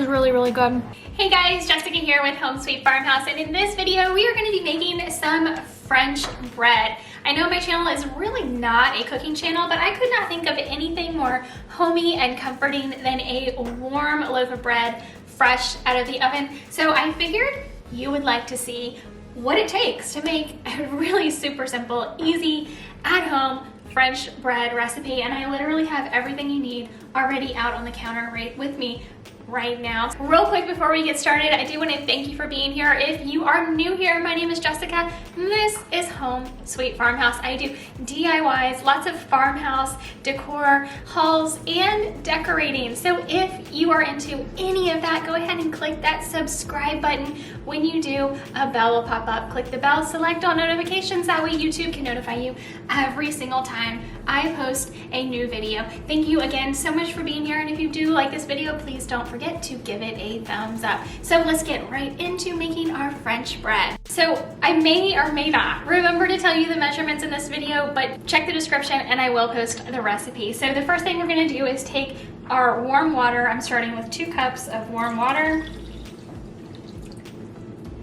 is really, really good. Hey guys, Jessica here with Home Sweet Farmhouse, and in this video we are going to be making some French bread. I know my channel is really not a cooking channel, but I could not think of anything more homey and comforting than a warm loaf of bread fresh out of the oven. So I figured you would like to see what it takes to make a really super simple, easy, at-home French bread recipe. And I literally have everything you need already out on the counter right with me right now. Real quick before we get started, I do want to thank you for being here. If you are new here, my name is Jessica. This is Home Sweet Farmhouse. I do DIYs, lots of farmhouse decor, hauls, and decorating. So if you are into any of that, go ahead and click that subscribe button. When you do, a bell will pop up. Click the bell, select all notifications. That way YouTube can notify you every single time I post a new video. Thank you again so much for being here. And if you do like this video, please don't forget to give it a thumbs up. So let's get right into making our French bread. So I may or may not remember to tell you the measurements in this video, but check the description and I will post the recipe. So the first thing we're gonna do is take our warm water. I'm starting with 2 cups of warm water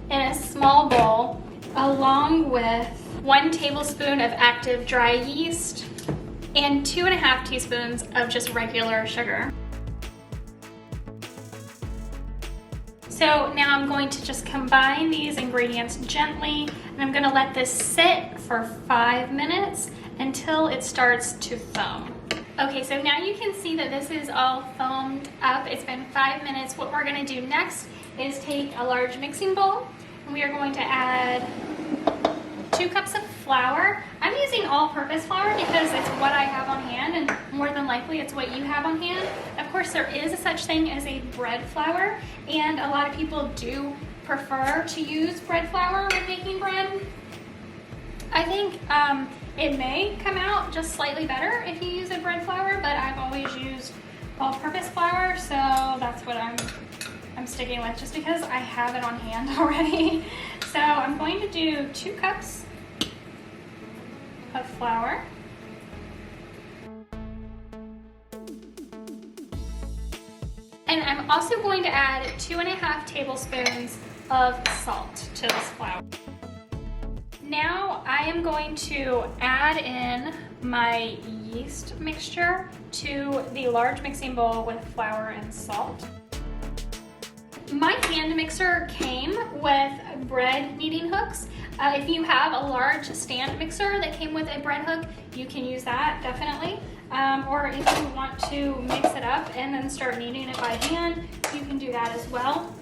in a small bowl, along with 1 tablespoon of active dry yeast and 2.5 teaspoons of just regular sugar. So now I'm going to just combine these ingredients gently, and I'm gonna let this sit for 5 minutes until it starts to foam. Okay, so now you can see that this is all foamed up. It's been 5 minutes. What we're gonna do next is take a large mixing bowl, and we are going to add 2 cups of flour. I'm using all-purpose flour because it's what I have on hand, and more than likely it's what you have on hand. Of course, there is a such thing as a bread flour, and a lot of people do prefer to use bread flour when making bread. I think it may come out just slightly better if you use a bread flour, but I've always used all-purpose flour, so that's what I'm sticking with, just because I have it on hand already. So I'm going to do 2 cups of flour. And I'm also going to add 2.5 tablespoons of salt to this flour. Now I am going to add in my yeast mixture to the large mixing bowl with flour and salt. My hand mixer came with bread kneading hooks. If you have a large stand mixer that came with a bread hook, you can use that, definitely. Or if you want to mix it up and then start kneading it by hand, you can do that as well.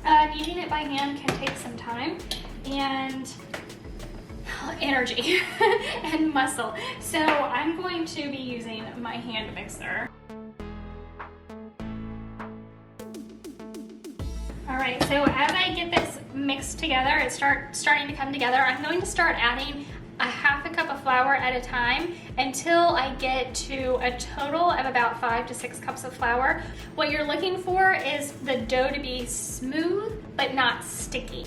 Kneading it by hand can take some time and energy and muscle. So I'm going to be using my hand mixer. All right, so as I get this mixed together, it's starting to come together, I'm going to start adding a 1/2 cup of flour at a time until I get to a total of about 5 to 6 cups of flour. What you're looking for is the dough to be smooth, but not sticky.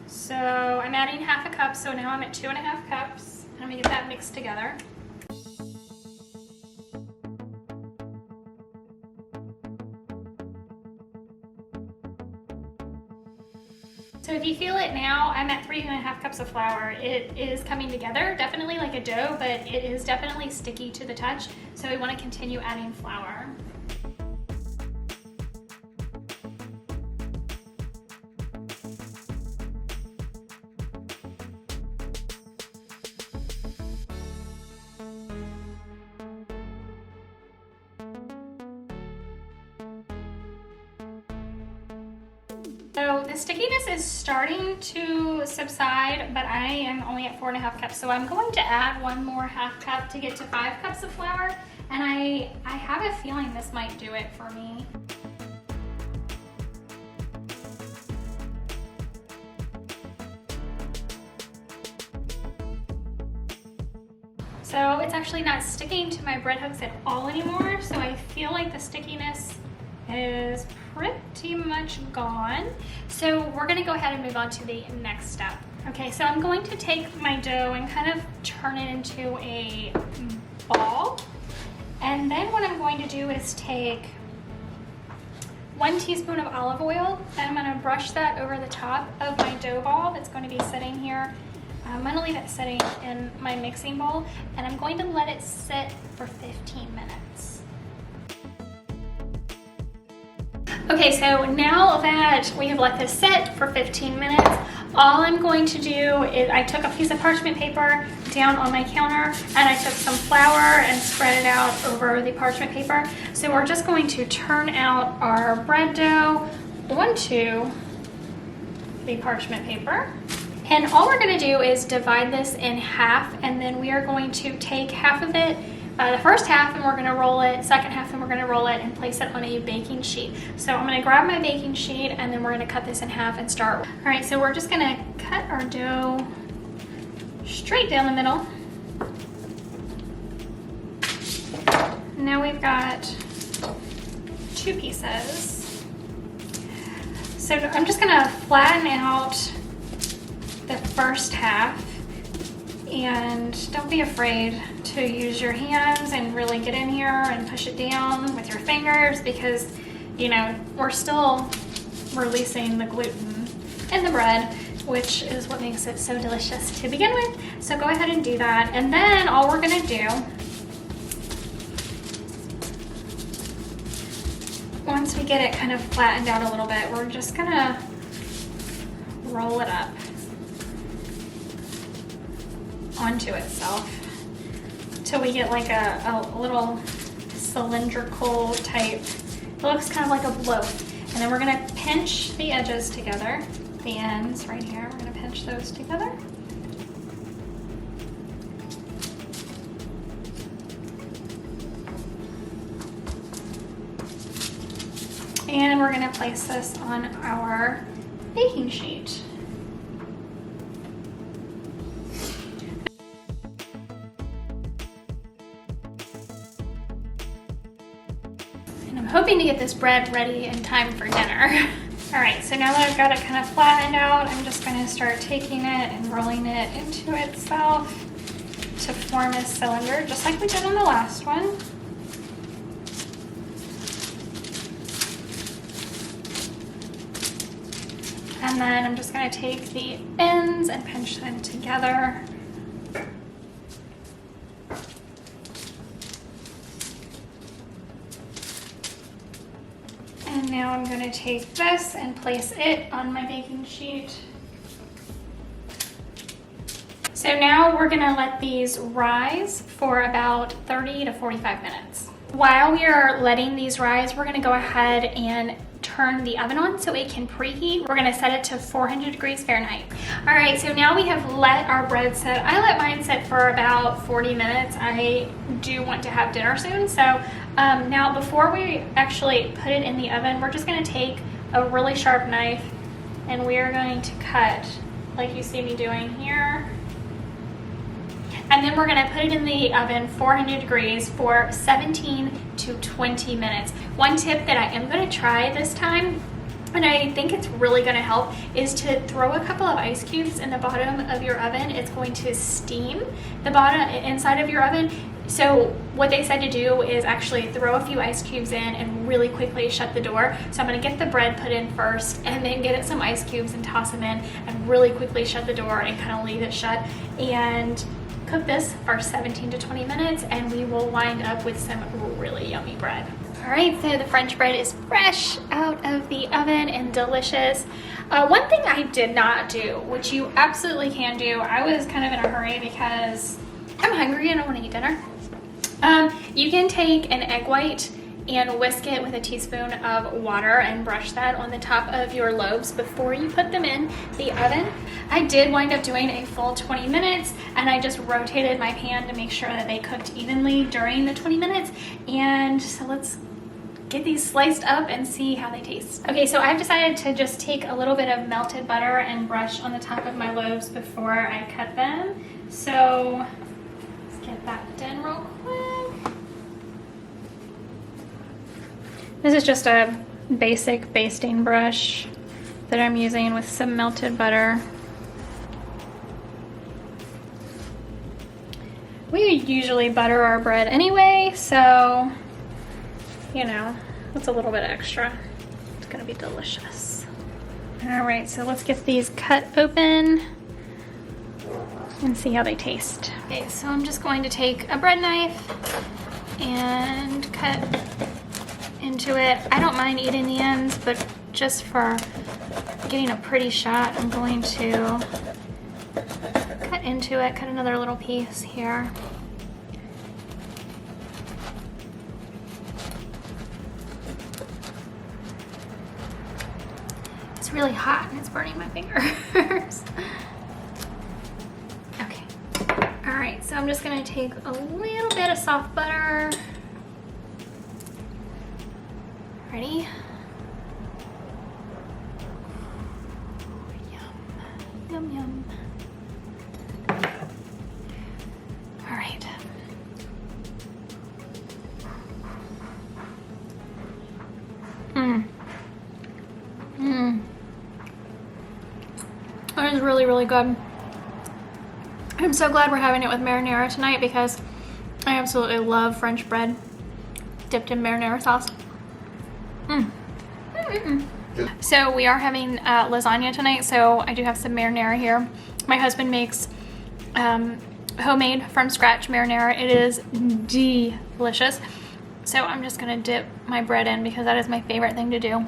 So I'm adding 1/2 cup, so now I'm at 2.5 cups. I'm gonna get that mixed together. So if you feel it now, I'm at 3.5 cups of flour. It is coming together, definitely like a dough, but it is definitely sticky to the touch. So we want to continue adding flour. So the stickiness is starting to subside, but I am only at 4.5 cups. So I'm going to add 1 more 1/2 cup to get to 5 cups of flour. And I have a feeling this might do it for me. So it's actually not sticking to my bread hooks at all anymore. So I feel like the stickiness is pretty much gone. So we're gonna go ahead and move on to the next step. Okay, so I'm going to take my dough and kind of turn it into a ball. And then what I'm going to do is take 1 teaspoon of olive oil, and I'm gonna brush that over the top of my dough ball that's going to be sitting here. I'm gonna leave it sitting in my mixing bowl, and I'm going to let it sit for 15 minutes. Okay, so now that we have let this sit for 15 minutes, all I'm going to do is I took a piece of parchment paper down on my counter, and I took some flour and spread it out over the parchment paper. So we're just going to turn out our bread dough onto the parchment paper. And all we're going to do is divide this in half, and then we are going to take half of it, the first half, and we're going to roll it, second half, and we're going to roll it and place it on a baking sheet. So I'm going to grab my baking sheet, and then we're going to cut this in half and start. All right, so we're just going to cut our dough straight down the middle. Now we've got 2 pieces. So I'm just going to flatten out the first half, and don't be afraid to use your hands and really get in here and push it down with your fingers, because you know we're still releasing the gluten in the bread, which is what makes it so delicious to begin with. So go ahead and do that, and then all we're gonna do, once we get it kind of flattened out a little bit, we're just gonna roll it up onto itself till we get like a little cylindrical type. It looks kind of like a loaf. And then we're gonna pinch the edges together, the ends right here. We're gonna pinch those together. And we're gonna place this on our baking sheet. And I'm hoping to get this bread ready in time for dinner. All right, so now that I've got it kind of flattened out, I'm just gonna start taking it and rolling it into itself to form a cylinder, just like we did on the last one. And then I'm just gonna take the ends and pinch them together. And now I'm gonna take this and place it on my baking sheet. So now we're gonna let these rise for about 30 to 45 minutes. While we are letting these rise, we're gonna go ahead and turn the oven on so it can preheat. We're gonna set it to 400 degrees Fahrenheit. All right, so now we have let our bread set. I let mine sit for about 40 minutes. I do want to have dinner soon. So now before we actually put it in the oven, we're just gonna take a really sharp knife and we are going to cut like you see me doing here. And then we're gonna put it in the oven 400 degrees for 17 to 20 minutes. One tip that I am gonna try this time, and I think it's really gonna help, is to throw a couple of ice cubes in the bottom of your oven. It's going to steam the bottom inside of your oven. So what they said to do is actually throw a few ice cubes in and really quickly shut the door. So I'm gonna get the bread put in first and then get it some ice cubes and toss them in and really quickly shut the door and kind of leave it shut. And cook this for 17 to 20 minutes and we will wind up with some really yummy bread. All right, so the French bread is fresh out of the oven and delicious. One thing I did not do, which you absolutely can do, I was kind of in a hurry because I'm hungry and I want to eat dinner. You can take an egg white and whisk it with a teaspoon of water and brush that on the top of your loaves before you put them in the oven. I did wind up doing a full 20 minutes and I just rotated my pan to make sure that they cooked evenly during the 20 minutes. And so let's get these sliced up and see how they taste. Okay, so I've decided to just take a little bit of melted butter and brush on the top of my loaves before I cut them. So let's get that done real quick. This is just a basic basting brush that I'm using with some melted butter. We usually butter our bread anyway, so, you know, that's a little bit extra. gonna be delicious. All right, so let's get these cut open and see how they taste. Okay, so I'm just going to take a bread knife and cut into it. I don't mind eating the ends, but just for getting a pretty shot, I'm going to cut into it, cut another little piece here. It's really hot and it's burning my fingers. Okay. All right, so I'm just gonna take a little bit of soft butter. Ready? Yum, yum, yum. All right. That is really, really good. I'm so glad we're having it with marinara tonight because I absolutely love French bread dipped in marinara sauce. So we are having lasagna tonight, so I do have some marinara here. My husband makes homemade from scratch marinara. It is delicious. So I'm just gonna dip my bread in because that is my favorite thing to do.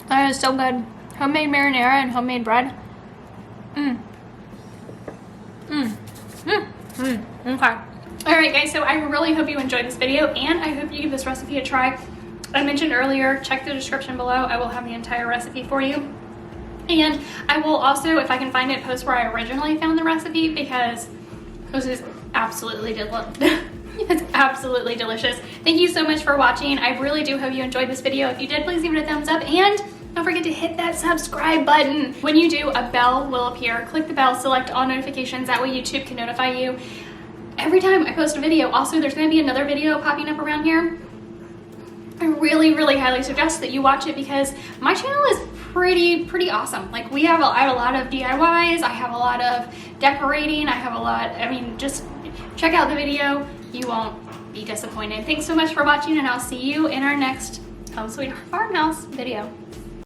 That is so good. Homemade marinara and homemade bread. Okay. Alright guys, so I really hope you enjoyed this video and I hope you give this recipe a try. I mentioned earlier, check the description below. I will have the entire recipe for you. And I will also, if I can find it, post where I originally found the recipe because this is absolutely delicious. It's absolutely delicious. Thank you so much for watching. I really do hope you enjoyed this video. If you did, please give it a thumbs up and don't forget to hit that subscribe button. When you do, a bell will appear. Click the bell, select all notifications. That way YouTube can notify you every time I post a video. Also, there's going to be another video popping up around here. I really, really highly suggest that you watch it because my channel is pretty awesome. Like I have a lot of DIYs. I have a lot of decorating. I mean, just check out the video. You won't be disappointed. Thanks so much for watching and I'll see you in our next Home Sweet Farmhouse video.